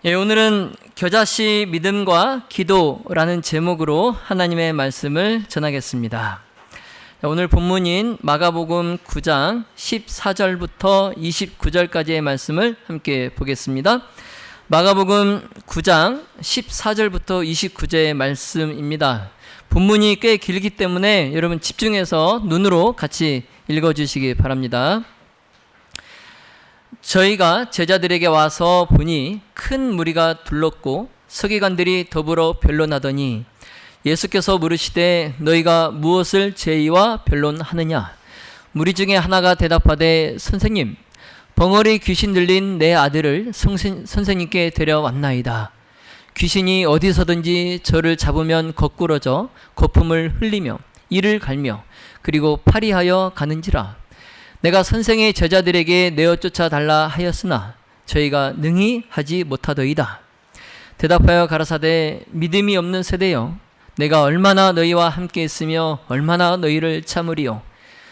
오늘은 겨자씨 믿음과 기도라는 제목으로 하나님의 말씀을 전하겠습니다. 오늘 본문인 마가복음 9장 14절부터 29절까지의 말씀을 함께 보겠습니다. 마가복음 9장 14절부터 29절의 말씀입니다. 본문이 꽤 길기 때문에 여러분 집중해서 눈으로 같이 읽어주시기 바랍니다. 저희가 제자들에게 와서 보니 큰 무리가 둘렀고 서기관들이 더불어 변론하더니 예수께서 물으시되 너희가 무엇을 제의와 변론하느냐? 무리 중에 하나가 대답하되 선생님, 벙어리 귀신 들린 내 아들을 선생님께 데려왔나이다. 귀신이 어디서든지 저를 잡으면 거꾸러져 거품을 흘리며 이를 갈며 그리고 파리하여 가는지라. 내가 선생의 제자들에게 내어 쫓아 달라 하였으나 저희가 능히 하지 못하더이다. 대답하여 가라사대 믿음이 없는 세대여, 내가 얼마나 너희와 함께 있으며 얼마나 너희를 참으리요.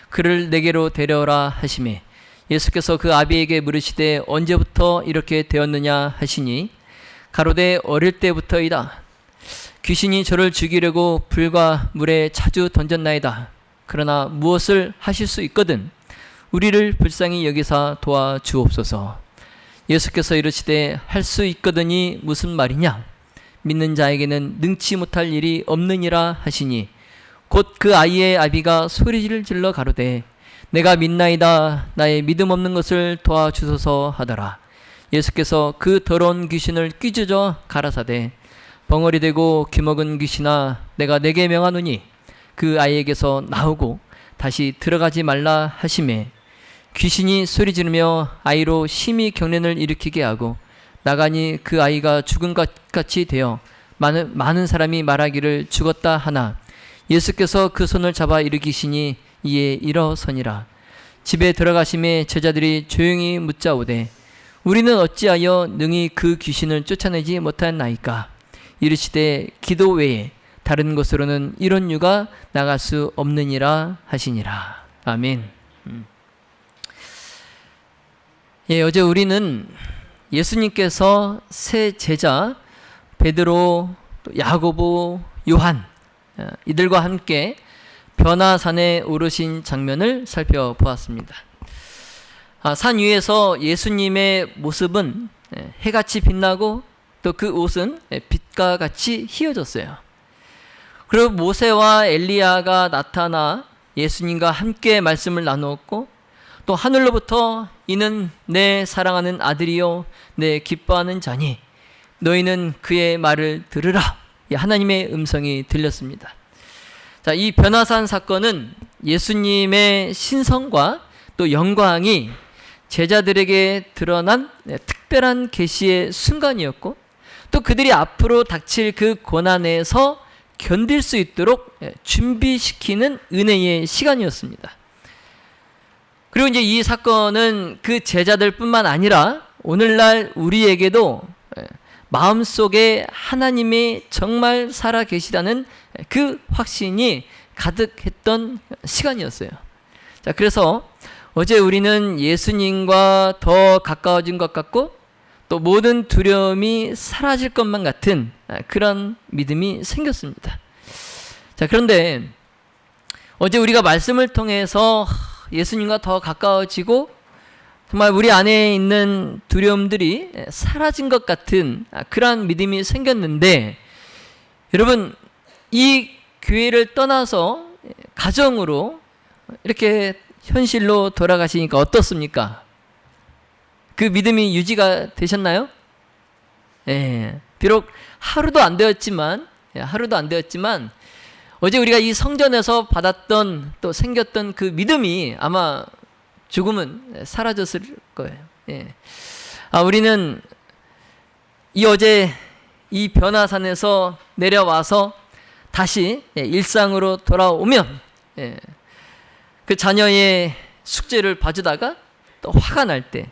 그를 내게로 데려오라 하시매 예수께서 그 아비에게 물으시되 언제부터 이렇게 되었느냐 하시니 가로되 어릴 때부터이다. 귀신이 저를 죽이려고 불과 물에 자주 던졌나이다. 그러나 무엇을 하실 수 있거든 우리를 불쌍히 여기사 도와주옵소서. 예수께서 이르시되 할 수 있거든이 무슨 말이냐? 믿는 자에게는 능치 못할 일이 없느니라 하시니 곧 그 아이의 아비가 소리를 질러 가로되 내가 믿나이다. 나의 믿음 없는 것을 도와주소서 하더라. 예수께서 그 더러운 귀신을 뀌주저 가라사대 벙어리 되고 귀먹은 귀신아, 내가 내게 명하노니 그 아이에게서 나오고 다시 들어가지 말라 하시매 귀신이 소리 지르며 아이로 심히 경련을 일으키게 하고 나가니 그 아이가 죽은 것 같이 되어 많은 사람이 말하기를 죽었다 하나 예수께서 그 손을 잡아 일으키시니 이에 일어서니라. 집에 들어가심에 제자들이 조용히 묻자오되 우리는 어찌하여 능히 그 귀신을 쫓아내지 못하였나이까? 이르시되 기도 외에 다른 곳으로는 이런 유가 나갈 수 없느니라 하시니라. 아멘. 어제 우리는 예수님께서 세 제자 베드로, 야고보, 요한 이들과 함께 변화산에 오르신 장면을 살펴보았습니다. 산 위에서 예수님의 모습은 해같이 빛나고 또 그 옷은 빛과 같이 휘어졌어요. 그리고 모세와 엘리야가 나타나 예수님과 함께 말씀을 나누었고 또 하늘로부터 이는 내 사랑하는 아들이요 내 기뻐하는 자니 너희는 그의 말을 들으라. 하나님의 음성이 들렸습니다. 자, 이 변화산 사건은 예수님의 신성과 또 영광이 제자들에게 드러난 특별한 계시의 순간이었고 또 그들이 앞으로 닥칠 그 고난에서 견딜 수 있도록 준비시키는 은혜의 시간이었습니다. 그리고 이제 이 사건은 그 제자들뿐만 아니라 오늘날 우리에게도 마음속에 하나님이 정말 살아 계시다는 그 확신이 가득했던 시간이었어요. 자, 그래서 어제 우리는 예수님과 더 가까워진 것 같고 또 모든 두려움이 사라질 것만 같은 그런 믿음이 생겼습니다. 자, 그런데 어제 우리가 말씀을 통해서 예수님과 더 가까워지고 정말 우리 안에 있는 두려움들이 사라진 것 같은 그러한 믿음이 생겼는데 여러분, 이 교회를 떠나서 가정으로 이렇게 현실로 돌아가시니까 어떻습니까? 그 믿음이 유지가 되셨나요? 비록 하루도 안 되었지만 어제 우리가 이 성전에서 받았던 또 생겼던 그 믿음이 아마 조금은 사라졌을 거예요. 우리는 어제 이 변화산에서 내려와서 다시 일상으로 돌아오면 그 자녀의 숙제를 봐주다가 또 화가 날 때,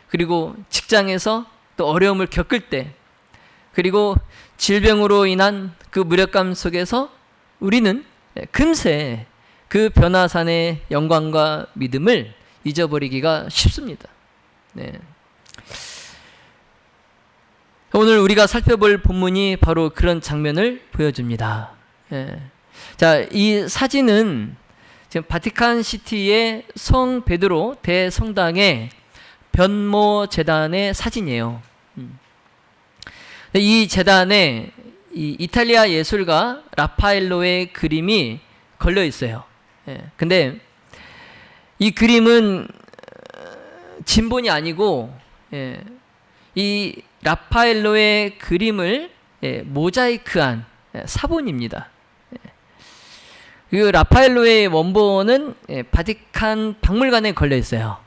그리고 직장에서 또 어려움을 겪을 때, 그리고 질병으로 인한 그 무력감 속에서 우리는 금세 그 변화산의 영광과 믿음을 잊어버리기가 쉽습니다. 오늘 우리가 살펴볼 본문이 바로 그런 장면을 보여줍니다. 예. 자, 이 사진은 지금 바티칸 시티의 성 베드로 대성당의 변모 제단의 사진이에요. 이 제단에 이 이탈리아 예술가 라파엘로의 그림이 걸려 있어요. 예. 근데 이 그림은 진본이 아니고, 예, 이 라파엘로의 그림을 모자이크한 사본입니다. 그 라파엘로의 원본은 바티칸 박물관에 걸려 있어요.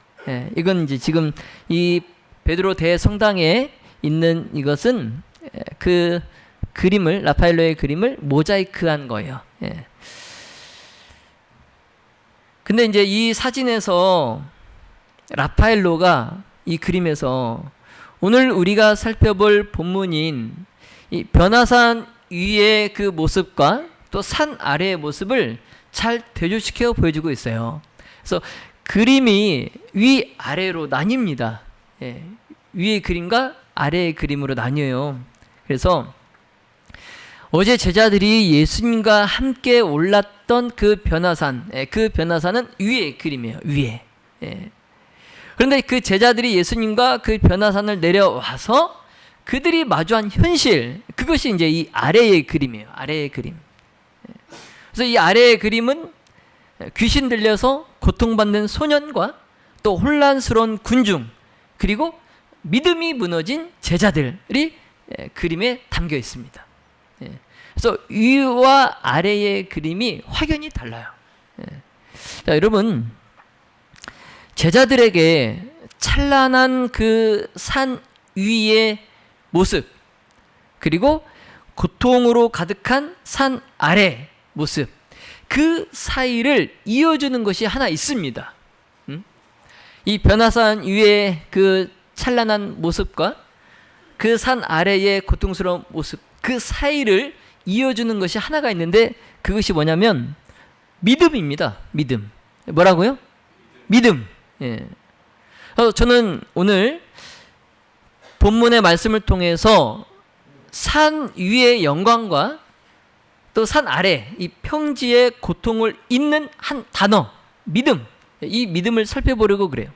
이건 이제 지금 이 베드로 대성당에 있는 이것은 그 그림을, 라파엘로의 그림을 모자이크한 거예요. 근데 이제 이 사진에서 라파엘로가 이 그림에서 오늘 우리가 살펴볼 본문인 이 변화산 위의 그 모습과 또 산 아래의 모습을 잘 대조시켜 보여주고 있어요. 그래서 그림이 위아래로 나뉩니다. 예, 위의 그림과 아래의 그림으로 나뉘어요. 그래서 어제 제자들이 예수님과 함께 올랐던 그 변화산, 그 변화산은 위의 그림이에요. 위에. 예. 그런데 그 제자들이 예수님과 그 변화산을 내려와서 그들이 마주한 현실, 그것이 이제 이 아래의 그림이에요. 아래의 그림. 그래서 이 아래의 그림은 귀신 들려서 고통받는 소년과 또 혼란스러운 군중, 그리고 믿음이 무너진 제자들이 그림에 담겨 있습니다. 그래서 위와 아래의 그림이 확연히 달라요. 자, 여러분, 제자들에게 찬란한 그 산 위의 모습, 그리고 고통으로 가득한 산 아래 모습, 그 사이를 이어주는 것이 하나 있습니다. 이 변화산 위의 그 찬란한 모습과 그 산 아래의 고통스러운 모습, 그 사이를 이어주는 것이 하나가 있는데, 그것이 뭐냐면 믿음입니다. 믿음. 뭐라고요? 믿음. 예. 저는 오늘 본문의 말씀을 통해서 산 위의 영광과 또 산 아래 이 평지의 고통을 잇는 한 단어, 믿음, 이 믿음을 살펴보려고 그래요.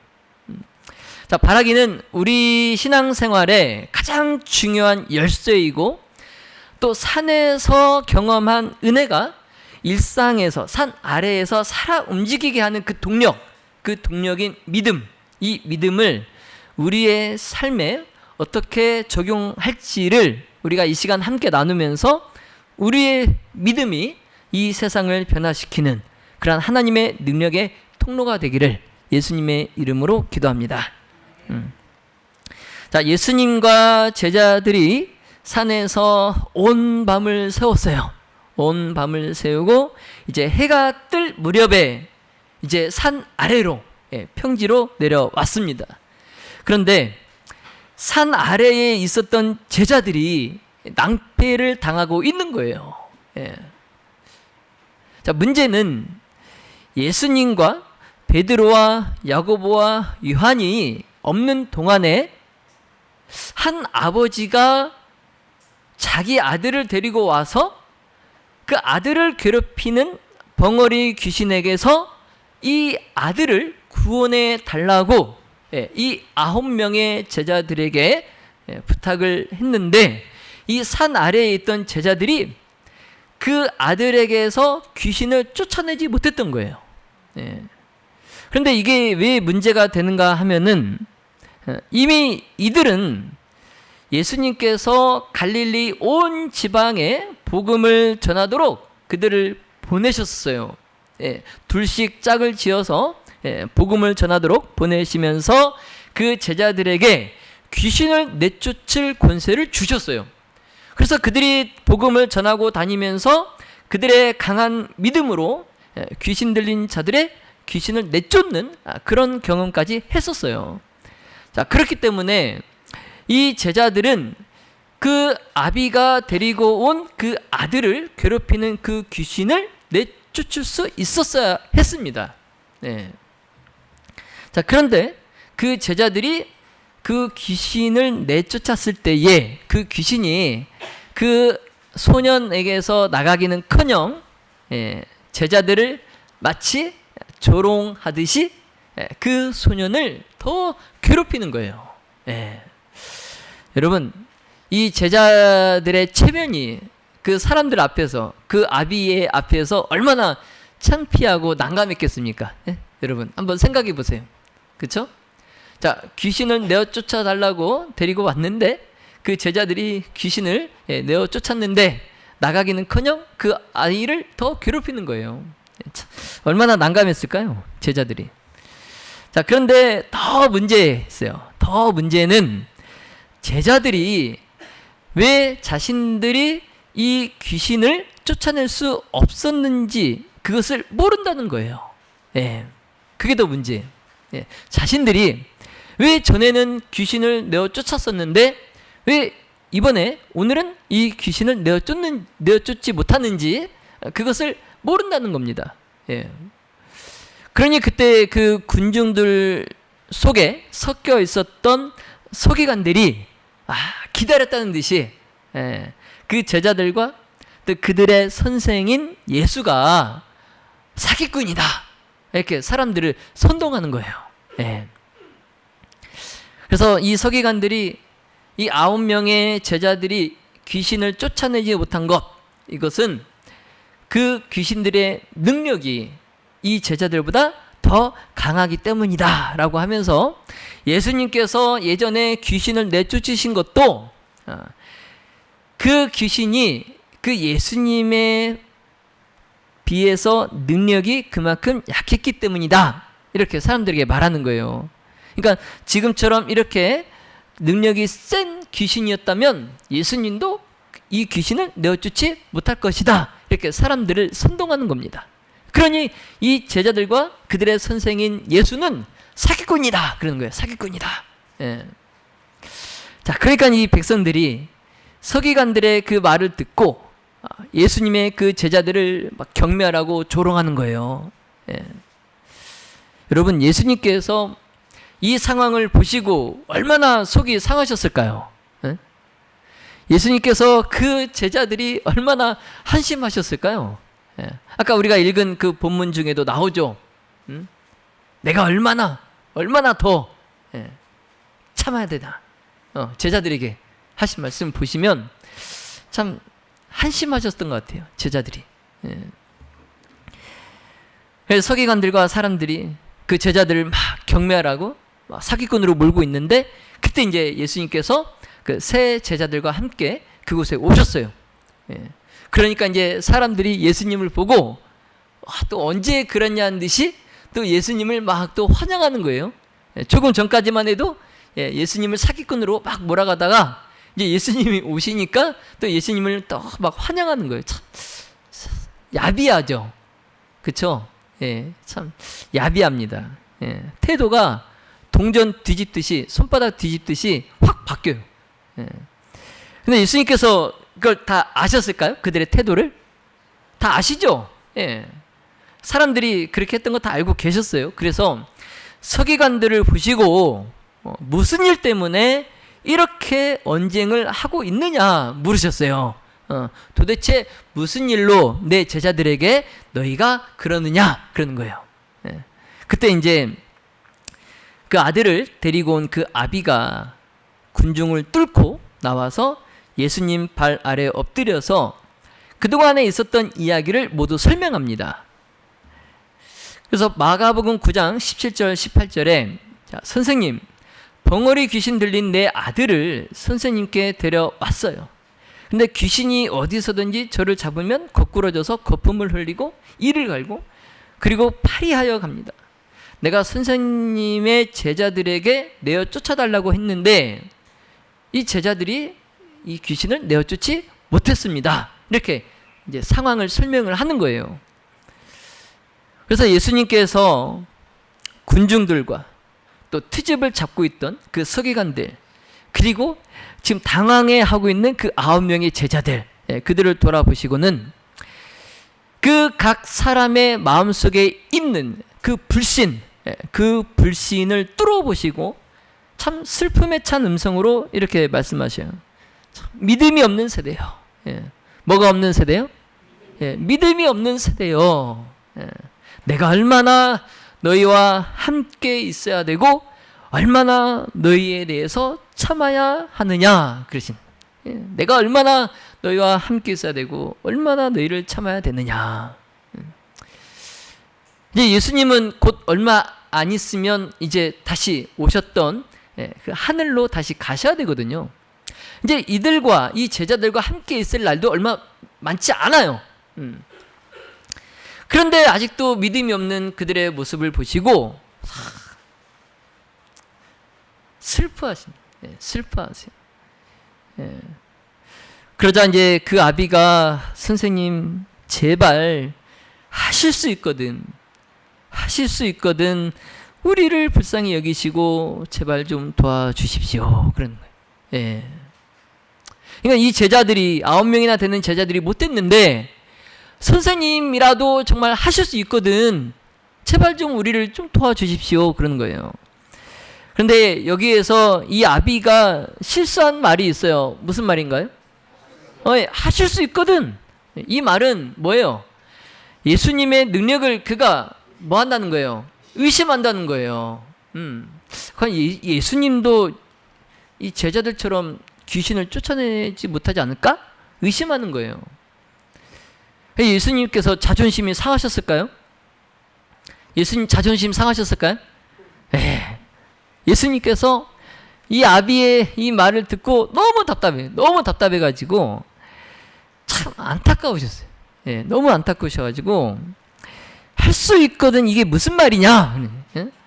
자, 바라기는 우리 신앙생활에 가장 중요한 열쇠이고, 또 산에서 경험한 은혜가 일상에서, 산 아래에서 살아 움직이게 하는 그 동력, 그 동력인 믿음, 이 믿음을 우리의 삶에 어떻게 적용할지를 우리가 이 시간 함께 나누면서 우리의 믿음이 이 세상을 변화시키는 그러한 하나님의 능력의 통로가 되기를 예수님의 이름으로 기도합니다. 자, 예수님과 제자들이 산에서 온 밤을 세웠어요. 온 밤을 세우고 이제 해가 뜰 무렵에 이제 산 아래로, 평지로 내려왔습니다. 그런데 산 아래에 있었던 제자들이 낭패를 당하고 있는 거예요. 자, 문제는 예수님과 베드로와 야고보와 요한이 없는 동안에 한 아버지가 자기 아들을 데리고 와서 그 아들을 괴롭히는 벙어리 귀신에게서 이 아들을 구원해 달라고 이 9명의 제자들에게 부탁을 했는데, 이 산 아래에 있던 제자들이 그 아들에게서 귀신을 쫓아내지 못했던 거예요. 그런데 이게 왜 문제가 되는가 하면은, 이미 이들은 예수님께서 갈릴리 온 지방에 복음을 전하도록 그들을 보내셨어요. 둘씩 짝을 지어서 복음을 전하도록 보내시면서 그 제자들에게 귀신을 내쫓을 권세를 주셨어요. 그래서 그들이 복음을 전하고 다니면서 그들의 강한 믿음으로 귀신 들린 자들의 귀신을 내쫓는 그런 경험까지 했었어요. 자, 그렇기 때문에 이 제자들은 그 아비가 데리고 온 그 아들을 괴롭히는 그 귀신을 내쫓을 수 있었어야 했습니다. 자, 그런데 그 제자들이 그 귀신을 내쫓았을 때에 그 귀신이 그 소년에게서 나가기는커녕 제자들을 마치 조롱하듯이 그 소년을 더 괴롭히는 거예요. 여러분, 이 제자들의 체면이 그 사람들 앞에서, 그 아비의 앞에서 얼마나 창피하고 난감했겠습니까? 여러분 한번 생각해 보세요. 그렇죠? 자, 귀신을 내어 쫓아달라고 데리고 왔는데 그 제자들이 귀신을 내어 쫓았는데 나가기는커녕 그 아이를 더 괴롭히는 거예요. 얼마나 난감했을까요? 제자들이. 자, 그런데 더 문제 있어요. 더 문제는 제자들이 왜 자신들이 이 귀신을 쫓아낼 수 없었는지 그것을 모른다는 거예요. 그게 더 문제예요. 자신들이 왜 전에는 귀신을 내어 쫓았었는데 왜 이번에 오늘은 이 귀신을 내어 쫓지 못하는지 그것을 모른다는 겁니다. 그러니 그때 그 군중들 속에 섞여 있었던 서기관들이 기다렸다는 듯이 그 제자들과 또 그들의 선생인 예수가 사기꾼이다 이렇게 사람들을 선동하는 거예요. 그래서 이 서기관들이 이 9명의 제자들이 귀신을 쫓아내지 못한 것, 이것은 그 귀신들의 능력이 이 제자들보다 더 강하기 때문이다 라고 하면서 예수님께서 예전에 귀신을 내쫓으신 것도 그 귀신이 그 예수님에 비해서 능력이 그만큼 약했기 때문이다 이렇게 사람들에게 말하는 거예요. 그러니까 지금처럼 이렇게 능력이 센 귀신이었다면 예수님도 이 귀신을 내어쫓지 못할 것이다 이렇게 사람들을 선동하는 겁니다. 그러니 이 제자들과 그들의 선생인 예수는 사기꾼이다 그러는 거예요. 사기꾼이다. 자, 그러니까 이 백성들이 서기관들의 그 말을 듣고 예수님의 그 제자들을 막 경멸하고 조롱하는 거예요. 여러분, 예수님께서 이 상황을 보시고 얼마나 속이 상하셨을까요? 예수님께서 그 제자들이 얼마나 한심하셨을까요? 아까 우리가 읽은 그 본문 중에도 나오죠. 내가 얼마나 더 참아야 되나. 제자들에게 하신 말씀 보시면 참 한심하셨던 것 같아요. 제자들이. 그래서 서기관들과 사람들이 그 제자들을 막 경멸하고 막 사기꾼으로 몰고 있는데 그때 이제 예수님께서 그 세 제자들과 함께 그곳에 오셨어요. 그러니까 이제 사람들이 예수님을 보고 또 언제 그랬냐는 듯이 또 예수님을 막 또 환영하는 거예요. 조금 전까지만 해도 예수님을 사기꾼으로 막 몰아가다가 이제 예수님이 오시니까 또 예수님을 또 막 환영하는 거예요. 참 야비하죠. 그쵸? 참 야비합니다. 태도가 동전 뒤집듯이 손바닥 뒤집듯이 확 바뀌어요. 근데 예수님께서 그걸 다 아셨을까요? 그들의 태도를? 다 아시죠? 사람들이 그렇게 했던 거 다 알고 계셨어요. 그래서 서기관들을 보시고 무슨 일 때문에 이렇게 언쟁을 하고 있느냐 물으셨어요. 도대체 무슨 일로 내 제자들에게 너희가 그러느냐 그러는 거예요. 그때 이제 그 아들을 데리고 온 그 아비가 군중을 뚫고 나와서 예수님 발 아래 엎드려서 그동안에 있었던 이야기를 모두 설명합니다. 그래서 마가복음 9장 17절 18절에 자, 선생님, 벙어리 귀신 들린 내 아들을 선생님께 데려왔어요. 근데 귀신이 어디서든지 저를 잡으면 거꾸러져서 거품을 흘리고 이를 갈고 그리고 파리하여 갑니다. 내가 선생님의 제자들에게 내어 쫓아달라고 했는데 이 제자들이 이 귀신을 내어 쫓지 못했습니다. 이렇게 이제 상황을 설명을 하는 거예요. 그래서 예수님께서 군중들과 또 트집을 잡고 있던 그 서기관들 그리고 지금 당황해하고 있는 그 9명의 제자들 그들을 돌아보시고는 그 각 사람의 마음속에 있는 그 불신 그 불신을 뚫어보시고 참 슬픔에 찬 음성으로 이렇게 말씀하셔요. 참 믿음이 없는 세대요. 예. 뭐가 없는 세대요? 예. 믿음이 없는 세대요. 예. 내가 얼마나 너희와 함께 있어야 되고 얼마나 너희에 대해서 참아야 하느냐 그러신. 예. 내가 얼마나 너희와 함께 있어야 되고 얼마나 너희를 참아야 되느냐. 이제 예수님은 곧 얼마 안 있으면 이제 다시 오셨던 그 하늘로 다시 가셔야 되거든요. 이제 이들과 이 제자들과 함께 있을 날도 얼마 많지 않아요. 그런데 아직도 믿음이 없는 그들의 모습을 보시고 슬퍼하십니다. 슬퍼하세요. 그러자 이제 그 아비가 선생님 제발 하실 수 있거든 우리를 불쌍히 여기시고 제발 좀 도와주십시오 그런 거예요. 예. 그러니까 이 제자들이 9명이나 되는 제자들이 못 됐는데 선생님이라도 정말 하실 수 있거든 제발 좀 우리를 좀 도와주십시오 그러는 거예요. 그런데 여기에서 이 아비가 실수한 말이 있어요. 무슨 말인가요? 하실 수 있거든. 이 말은 뭐예요? 예수님의 능력을 그가 뭐 한다는 거예요? 의심한다는 거예요. 그럼 예수님도 이 제자들처럼 귀신을 쫓아내지 못하지 않을까? 의심하는 거예요. 예수님께서 자존심이 상하셨을까요? 예수님 자존심 상하셨을까요? 예수님께서 이 아비의 이 말을 듣고 너무 답답해가지고 참 안타까우셨어요. 너무 안타까우셔가지고 할 수 있거든 이게 무슨 말이냐?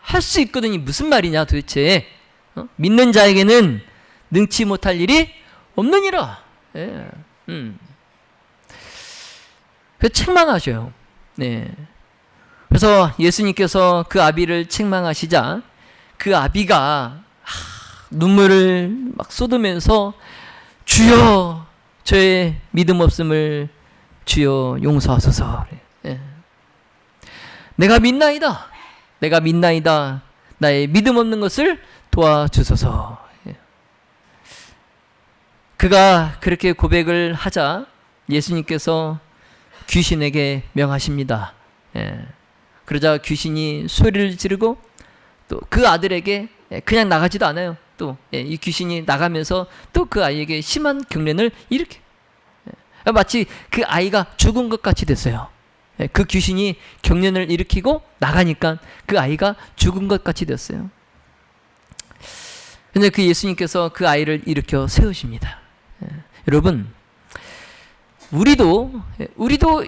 할 수 있거든 이 무슨 말이냐 도대체? 믿는 자에게는 능치 못할 일이 없느니라. 그래서 책망하셔요. 그래서 예수님께서 그 아비를 책망하시자 그 아비가 눈물을 막 쏟으면서 주여 저의 믿음 없음을 주여 용서하소서. 내가 믿나이다 나의 믿음 없는 것을 도와주소서. 그가 그렇게 고백을 하자 예수님께서 귀신에게 명하십니다. 그러자 귀신이 소리를 지르고 또 그 아들에게 그냥 나가지도 않아요. 또 이 귀신이 나가면서 또 그 아이에게 심한 경련을 일으켜 마치 그 아이가 죽은 것 같이 됐어요. 그 귀신이 경련을 일으키고 나가니까 그 아이가 죽은 것 같이 됐어요. 근데 그 예수님께서 그 아이를 일으켜 세우십니다. 여러분, 우리도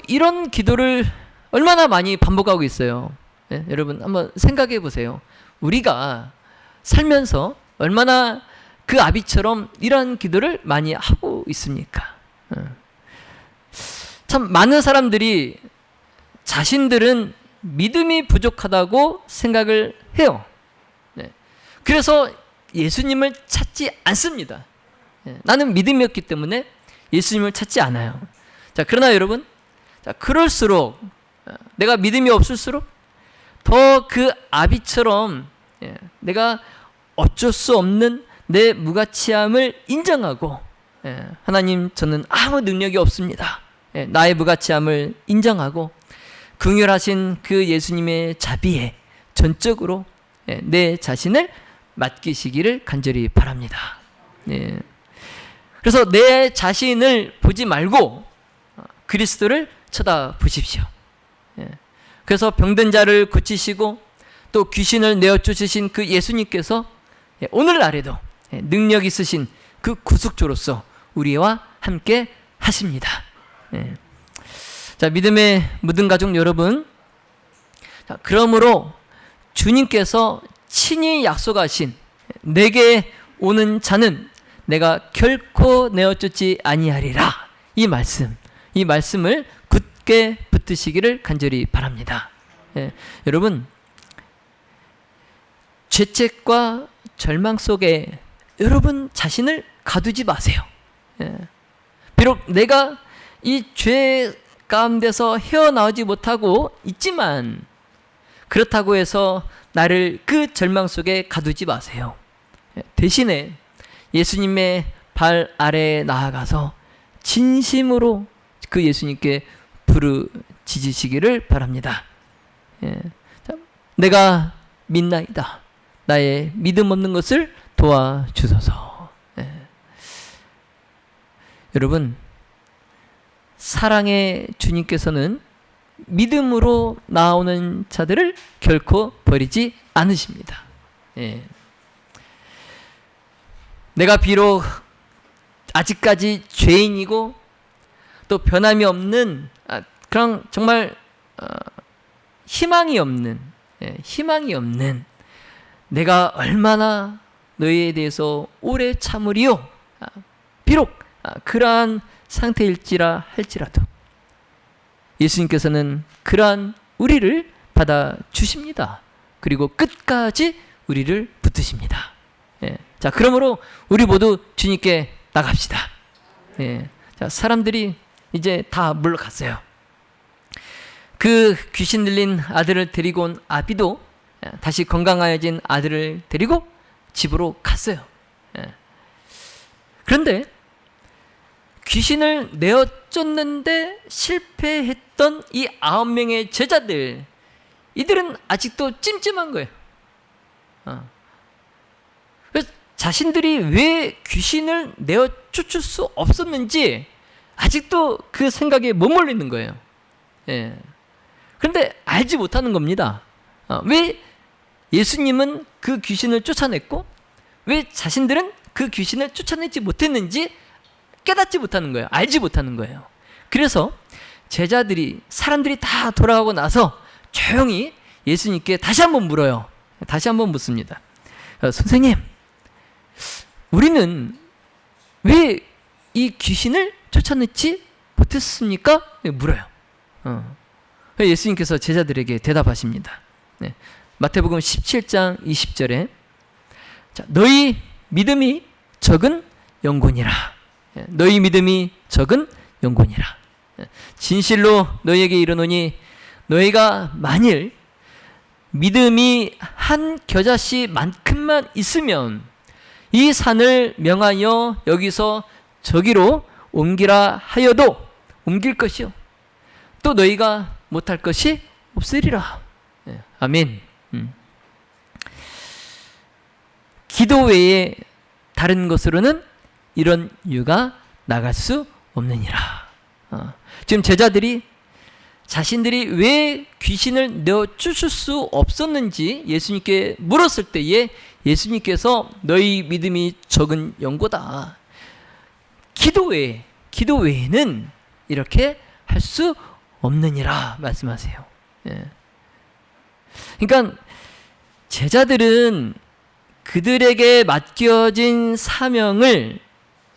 이런 기도를 얼마나 많이 반복하고 있어요. 여러분 한번 생각해 보세요. 우리가 살면서 얼마나 그 아비처럼 이런 기도를 많이 하고 있습니까? 참 많은 사람들이 자신들은 믿음이 부족하다고 생각을 해요. 그래서 예수님을 찾지 않습니다. 나는 믿음이 없기 때문에 예수님을 찾지 않아요. 자, 그러나 여러분, 그럴수록 내가 믿음이 없을수록 더 그 아비처럼 내가 어쩔 수 없는 내 무가치함을 인정하고 하나님 저는 아무 능력이 없습니다. 나의 무가치함을 인정하고 긍휼하신 그 예수님의 자비에 전적으로 내 자신을 맡기시기를 간절히 바랍니다. 그래서 내 자신을 보지 말고 그리스도를 쳐다보십시오. 그래서 병든 자를 고치시고 또 귀신을 내어 쫓으신 그 예수님께서 오늘날에도 능력 있으신 그 구속주로서 우리와 함께 하십니다. 자, 믿음의 묻은 가족 여러분, 자, 그러므로 주님께서 친히 약속하신 내게 오는 자는 내가 결코 내어 쫓지 아니하리라, 이 말씀을 굳게 붙드시기를 간절히 바랍니다. 여러분, 죄책과 절망 속에 여러분 자신을 가두지 마세요. 비록 내가 이 죄 가운데서 헤어나오지 못하고 있지만 그렇다고 해서 나를 그 절망 속에 가두지 마세요. 대신에 예수님의 발 아래에 나아가서 진심으로 그 예수님께 부르짖으시기를 바랍니다. 내가 믿나이다. 나의 믿음 없는 것을 도와주소서. 여러분, 사랑의 주님께서는 믿음으로 나오는 자들을 결코 버리지 않으십니다. 내가 비록 아직까지 죄인이고 또 변함이 없는 그냥 정말 희망이 없는 내가 얼마나 너희에 대해서 오래 참으리요. 비록 그러한 상태일지라 할지라도 예수님께서는 그러한 우리를 받아주십니다. 그리고 끝까지 우리를 붙드십니다. 자, 그러므로 우리 모두 주님께 나갑시다. 자, 사람들이 이제 다 물러갔어요. 그 귀신 들린 아들을 데리고 온 아비도 다시 건강하여진 아들을 데리고 집으로 갔어요. 그런데 귀신을 내어 쫓는데 실패했던 이 9명의 제자들, 이들은 아직도 찜찜한 거예요. 그래서 자신들이 왜 귀신을 내어 쫓을 수 없었는지 아직도 그 생각에 머물러 있는 거예요. 그런데 알지 못하는 겁니다. 왜 예수님은 그 귀신을 쫓아냈고 왜 자신들은 그 귀신을 쫓아내지 못했는지 깨닫지 못하는 거예요. 알지 못하는 거예요. 그래서 제자들이, 사람들이 다 돌아가고 나서 조용히 예수님께 다시 한번 물어요. 다시 한번 묻습니다. 선생님, 우리는 왜 이 귀신을 쫓아내지 못했습니까? 물어요. 예수님께서 제자들에게 대답하십니다. 마태복음 17장 20절에 자, 너희 믿음이 적은 영혼이라. 너희 믿음이 적은 영혼이라. 진실로 너희에게 이르노니 너희가 만일 믿음이 한 겨자씨만큼만 있으면 이 산을 명하여 여기서 저기로 옮기라 하여도 옮길 것이요 또 너희가 못할 것이 없으리라. 아멘. 기도 외에 다른 것으로는 이런 유가 나갈 수 없느니라. 지금 제자들이 자신들이 왜 귀신을 내어 쫓을 수 없었는지 예수님께 물었을 때에 예수님께서 너희 믿음이 적은 영고다. 기도 외에는 이렇게 할 수 없느니라 말씀하세요. 그러니까 제자들은 그들에게 맡겨진 사명을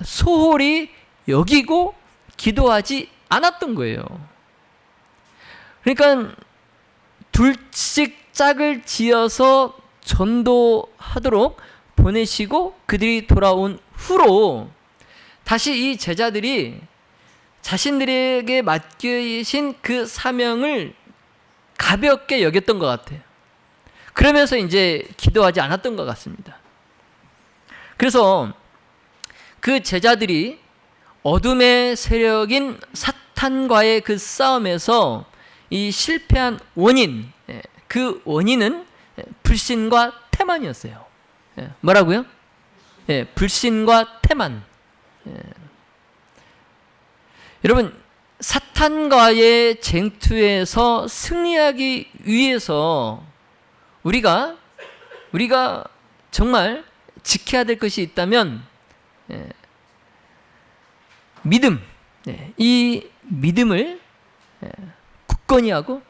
소홀히 여기고 기도하지 않았던 거예요. 그러니까 둘씩 짝을 지어서 전도하도록 보내시고 그들이 돌아온 후로 다시 이 제자들이 자신들에게 맡기신 그 사명을 가볍게 여겼던 것 같아요. 그러면서 이제 기도하지 않았던 것 같습니다. 그래서 그 제자들이 어둠의 세력인 사탄과의 그 싸움에서 이 실패한 원인, 그 원인은 불신과 태만이었어요. 뭐라고요? 불신과 태만. 여러분, 사탄과의 쟁투에서 승리하기 위해서 우리가 정말 지켜야 될 것이 있다면 믿음, 이 믿음을 굳건히 하고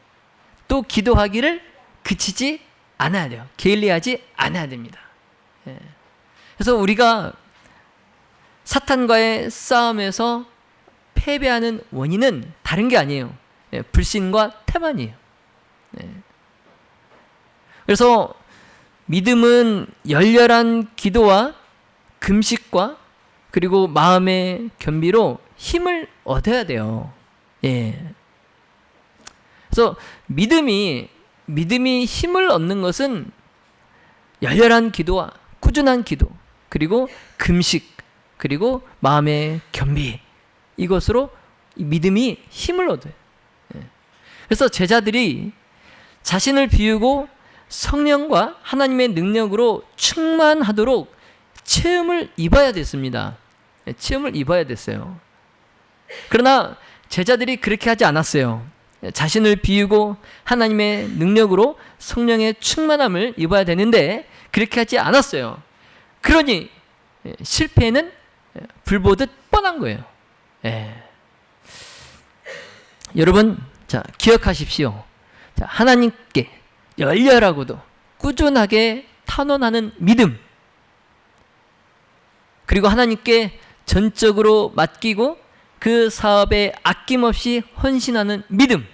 또 기도하기를 그치지 않아야 돼요. 게을리하지 않아야 됩니다. 그래서 우리가 사탄과의 싸움에서 패배하는 원인은 다른 게 아니에요. 불신과 태만이에요. 그래서 믿음은 열렬한 기도와 금식과 그리고 마음의 겸비로 힘을 얻어야 돼요. 그래서 믿음이 힘을 얻는 것은 열렬한 기도와 꾸준한 기도, 그리고 금식, 그리고 마음의 겸비, 이것으로 믿음이 힘을 얻어요. 그래서 제자들이 자신을 비우고 성령과 하나님의 능력으로 충만하도록 체험을 입어야 됐습니다. 체험을 입어야 됐어요. 그러나 제자들이 그렇게 하지 않았어요. 자신을 비우고 하나님의 능력으로 성령의 충만함을 입어야 되는데 그렇게 하지 않았어요. 그러니 실패는 불보듯 뻔한 거예요. 여러분, 자, 기억하십시오. 자, 하나님께 열렬하고도 꾸준하게 탄원하는 믿음, 그리고 하나님께 전적으로 맡기고 그 사업에 아낌없이 헌신하는 믿음,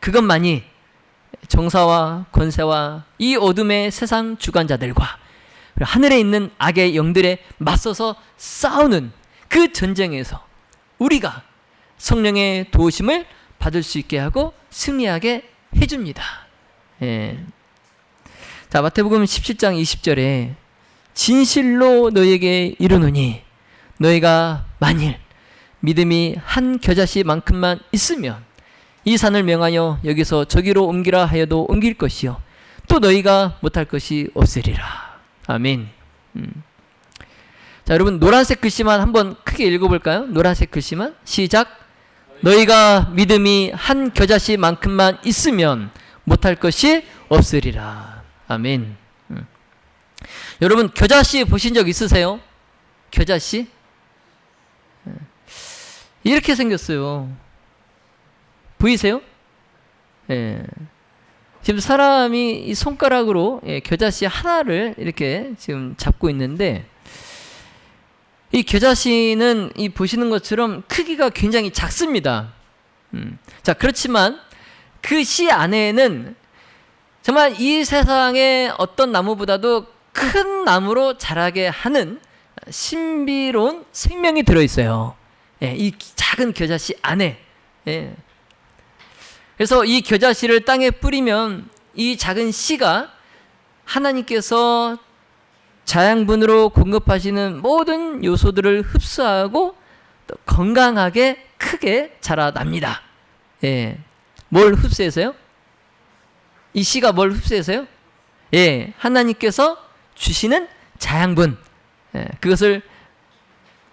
그것만이 정사와 권세와 이 어둠의 세상 주관자들과 하늘에 있는 악의 영들에 맞서서 싸우는 그 전쟁에서 우리가 성령의 도우심을 받을 수 있게 하고 승리하게 해줍니다. 자, 마태복음 17장 20절에 진실로 너에게 이르노니 너희가 만일 믿음이 한 겨자씨만큼만 있으면 이 산을 명하여 여기서 저기로 옮기라 하여도 옮길 것이요 또 너희가 못할 것이 없으리라. 아멘. 자, 여러분, 노란색 글씨만 한번 크게 읽어볼까요? 노란색 글씨만 시작. 너희가 믿음이 한 겨자씨만큼만 있으면 못할 것이 없으리라. 아멘. 여러분, 겨자씨 보신 적 있으세요? 겨자씨? 이렇게 생겼어요. 보이세요? 지금 사람이 이 손가락으로 겨자씨 하나를 이렇게 지금 잡고 있는데, 이 겨자씨는 이 보시는 것처럼 크기가 굉장히 작습니다. 자, 그렇지만 그 씨 안에는 정말 이 세상의 어떤 나무보다도 큰 나무로 자라게 하는 신비로운 생명이 들어있어요. 이 작은 겨자씨 안에. 그래서 이 겨자씨를 땅에 뿌리면 이 작은 씨가 하나님께서 자양분으로 공급하시는 모든 요소들을 흡수하고 또 건강하게 크게 자라납니다. 뭘 흡수해서요? 이 씨가 뭘 흡수해서요? 하나님께서 주시는 자양분, 그것을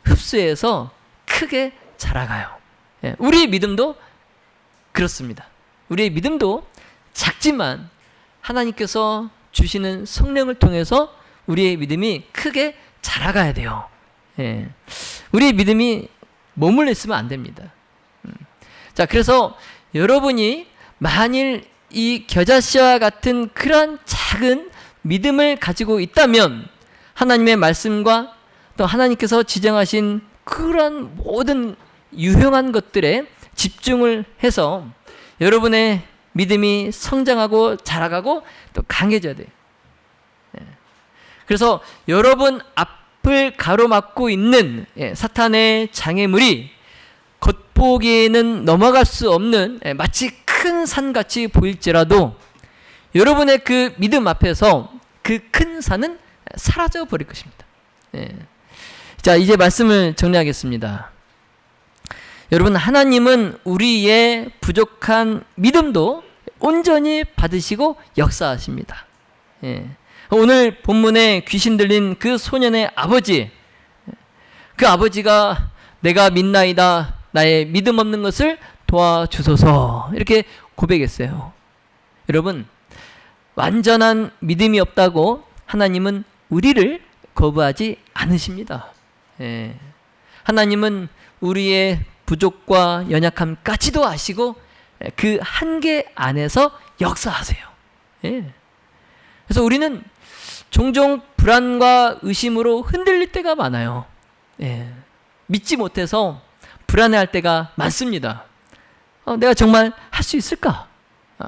흡수해서 크게 자라가요. 우리의 믿음도 그렇습니다. 우리의 믿음도 작지만 하나님께서 주시는 성령을 통해서 우리의 믿음이 크게 자라가야 돼요. 우리의 믿음이 머물러 있으면 안 됩니다. 자, 그래서 여러분이 만일 이 겨자씨와 같은 그런 작은 믿음을 가지고 있다면 하나님의 말씀과 또 하나님께서 지정하신 그런 모든 유용한 것들에 집중을 해서 여러분의 믿음이 성장하고 자라가고 또 강해져야 돼요. 그래서 여러분 앞을 가로막고 있는 사탄의 장애물이 겉보기에는 넘어갈 수 없는 마치 큰 산같이 보일지라도 여러분의 그 믿음 앞에서 그 큰 산은 사라져 버릴 것입니다. 자, 이제 말씀을 정리하겠습니다. 여러분, 하나님은 우리의 부족한 믿음도 온전히 받으시고 역사하십니다. 오늘 본문에 귀신 들린 그 소년의 아버지, 그 아버지가 내가 믿나이다, 나의 믿음 없는 것을 도와주소서, 이렇게 고백했어요. 여러분, 완전한 믿음이 없다고 하나님은 우리를 거부하지 않으십니다. 하나님은 우리의 부족과 연약함까지도 아시고 그 한계 안에서 역사하세요. 그래서 우리는 종종 불안과 의심으로 흔들릴 때가 많아요. 믿지 못해서 불안해할 때가 많습니다. 내가 정말 할 수 있을까?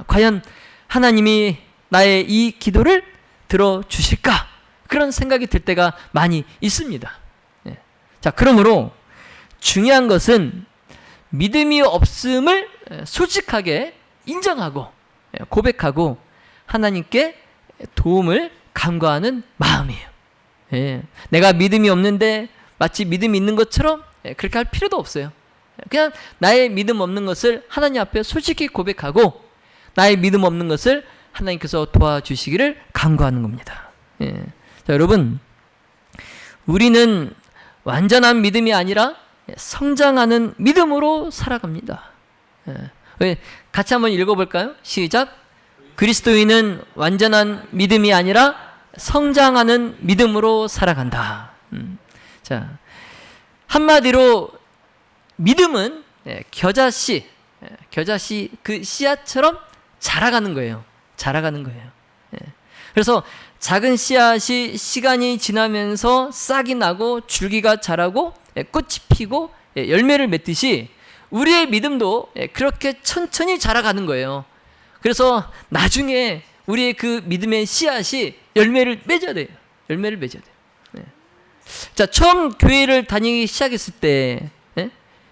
과연 하나님이 나의 이 기도를 들어주실까? 그런 생각이 들 때가 많이 있습니다. 자, 그러므로 중요한 것은 믿음이 없음을 솔직하게 인정하고 고백하고 하나님께 도움을 간구하는 마음이에요. 예. 내가 믿음이 없는데 마치 믿음이 있는 것처럼 그렇게 할 필요도 없어요. 그냥 나의 믿음 없는 것을 하나님 앞에 솔직히 고백하고 나의 믿음 없는 것을 하나님께서 도와주시기를 간구하는 겁니다. 예. 자, 여러분, 우리는 완전한 믿음이 아니라 성장하는 믿음으로 살아갑니다. 예. 같이 한번 읽어볼까요? 시작. 그리스도인은 완전한 믿음이 아니라 성장하는 믿음으로 살아간다. 자, 한마디로 믿음은 겨자씨 그 씨앗처럼 자라가는 거예요. 자라가는 거예요. 그래서 작은 씨앗이 시간이 지나면서 싹이 나고 줄기가 자라고 꽃이 피고 열매를 맺듯이 우리의 믿음도 그렇게 천천히 자라가는 거예요. 그래서 나중에 우리의 그 믿음의 씨앗이 열매를 맺어야 돼요. 열매를 맺어야 돼요. 자, 처음 교회를 다니기 시작했을 때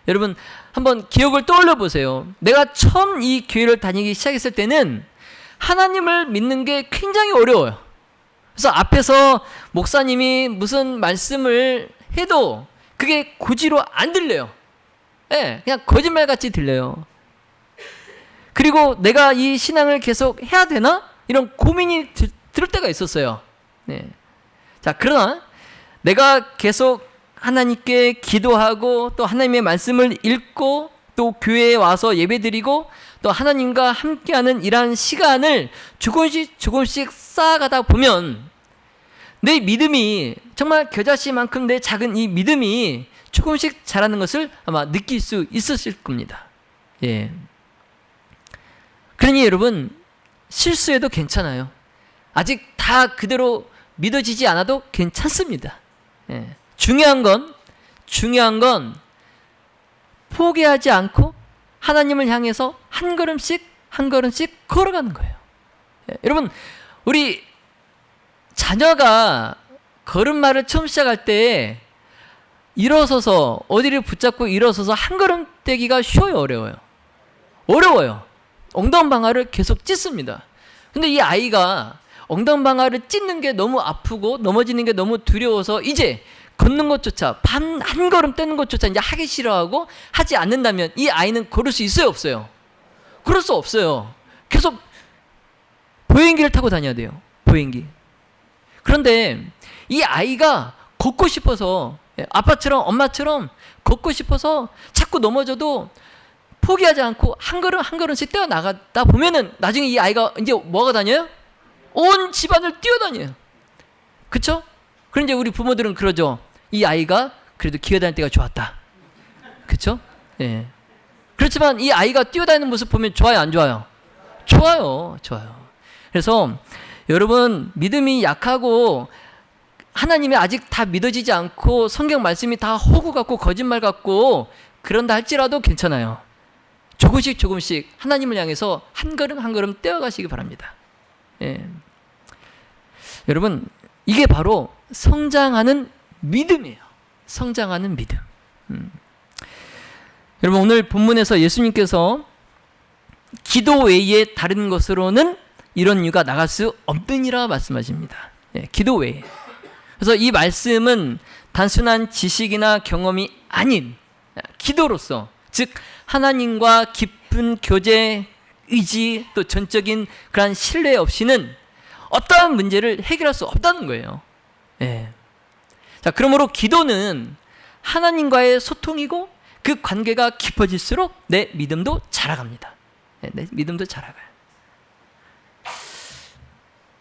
여러분 한번 기억을 떠올려 보세요. 내가 처음 이 교회를 다니기 시작했을 때는 하나님을 믿는 게 굉장히 어려워요. 그래서 앞에서 목사님이 무슨 말씀을 해도 그게 고지로 안 들려요. 그냥 거짓말같이 들려요. 그리고 내가 이 신앙을 계속 해야 되나? 이런 고민이 들 때가 있었어요. 자, 그러나 내가 계속 하나님께 기도하고 또 하나님의 말씀을 읽고 또 교회에 와서 예배드리고 또 하나님과 함께하는 이러한 시간을 조금씩 쌓아가다 보면 내 믿음이 정말 겨자씨만큼 내 작은 이 믿음이 조금씩 자라는 것을 아마 느낄 수 있었을 겁니다. 예. 그러니 여러분, 실수해도 괜찮아요. 아직 다 그대로 믿어지지 않아도 괜찮습니다. 예. 중요한 건 포기하지 않고 하나님을 향해서 한 걸음씩 걸어가는 거예요. 예. 여러분, 우리 자녀가 걸음마를 처음 시작할 때 일어서서 어디를 붙잡고 일어서서 한 걸음 떼기가 쉬워요, 어려워요. 엉덩방아를 계속 찢습니다. 근데 이 아이가 엉덩방아를 찢는 게 너무 아프고 넘어지는 게 너무 두려워서 이제 걷는 것조차 한 걸음 떼는 것조차 이제 하기 싫어하고 하지 않는다면 이 아이는 걸을 수 있어요, 없어요? 그럴 수 없어요. 계속 보행기를 타고 다녀야 돼요. 보행기. 그런데 이 아이가 걷고 싶어서 아빠처럼 엄마처럼 걷고 싶어서 자꾸 넘어져도 포기하지 않고 한 걸음씩 떼어 나가다 보면은 나중에 이 아이가 이제 뭐가 다녀요? 온 집안을 뛰어다녀요. 그쵸? 그런데 우리 부모들은 그러죠. 이 아이가 그래도 기어다닐 때가 좋았다. 그쵸? 예. 그렇지만 이 아이가 뛰어다니는 모습 보면 좋아요, 안 좋아요? 좋아요. 그래서 여러분, 믿음이 약하고 하나님이 아직 다 믿어지지 않고 성경 말씀이 다 허구 같고 거짓말 같고 그런다 할지라도 괜찮아요. 조금씩 하나님을 향해서 한 걸음 떼어가시기 바랍니다. 예. 여러분, 이게 바로 성장하는 믿음이에요. 성장하는 믿음. 여러분, 오늘 본문에서 예수님께서 기도 외에 다른 것으로는 이런 이유가 나갈 수 없느니라 말씀하십니다. 예, 기도 외에. 그래서 이 말씀은 단순한 지식이나 경험이 아닌 기도로서, 즉 하나님과 깊은 교제, 의지, 또 전적인 그런 신뢰 없이는 어떠한 문제를 해결할 수 없다는 거예요. 예. 자, 그러므로 기도는 하나님과의 소통이고 그 관계가 깊어질수록 내 믿음도 자라갑니다. 예, 내 믿음도 자라가요.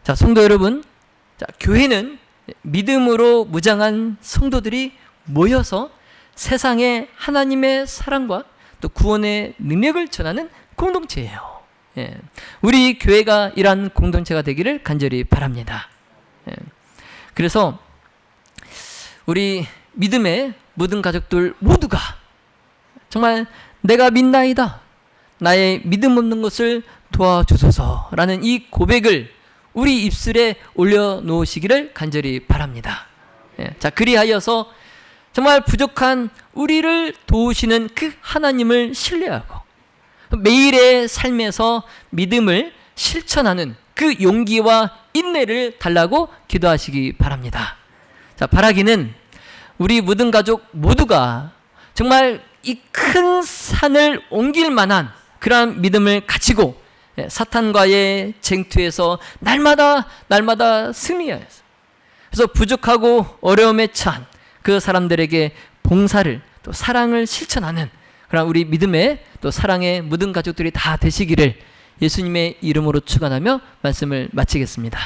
자, 성도 여러분, 자, 교회는 믿음으로 무장한 성도들이 모여서 세상에 하나님의 사랑과 또 구원의 능력을 전하는 공동체예요. 예. 우리 교회가 이러한 공동체가 되기를 간절히 바랍니다. 예. 그래서 우리 믿음의 모든 가족들 모두가 정말 내가 믿나이다, 나의 믿음 없는 것을 도와주소서라는 이 고백을 우리 입술에 올려놓으시기를 간절히 바랍니다. 예. 자, 그리하여서 정말 부족한 우리를 도우시는 그 하나님을 신뢰하고 매일의 삶에서 믿음을 실천하는 그 용기와 인내를 달라고 기도하시기 바랍니다. 자, 바라기는 우리 모든 가족 모두가 정말 이 큰 산을 옮길 만한 그러한 믿음을 가지고 사탄과의 쟁투에서 날마다 승리해야 해서, 그래서 부족하고 어려움에 처한 그 사람들에게 봉사를 또 사랑을 실천하는 그런 우리 믿음의 또 사랑의 모든 가족들이 다 되시기를 예수님의 이름으로 축원하며 말씀을 마치겠습니다.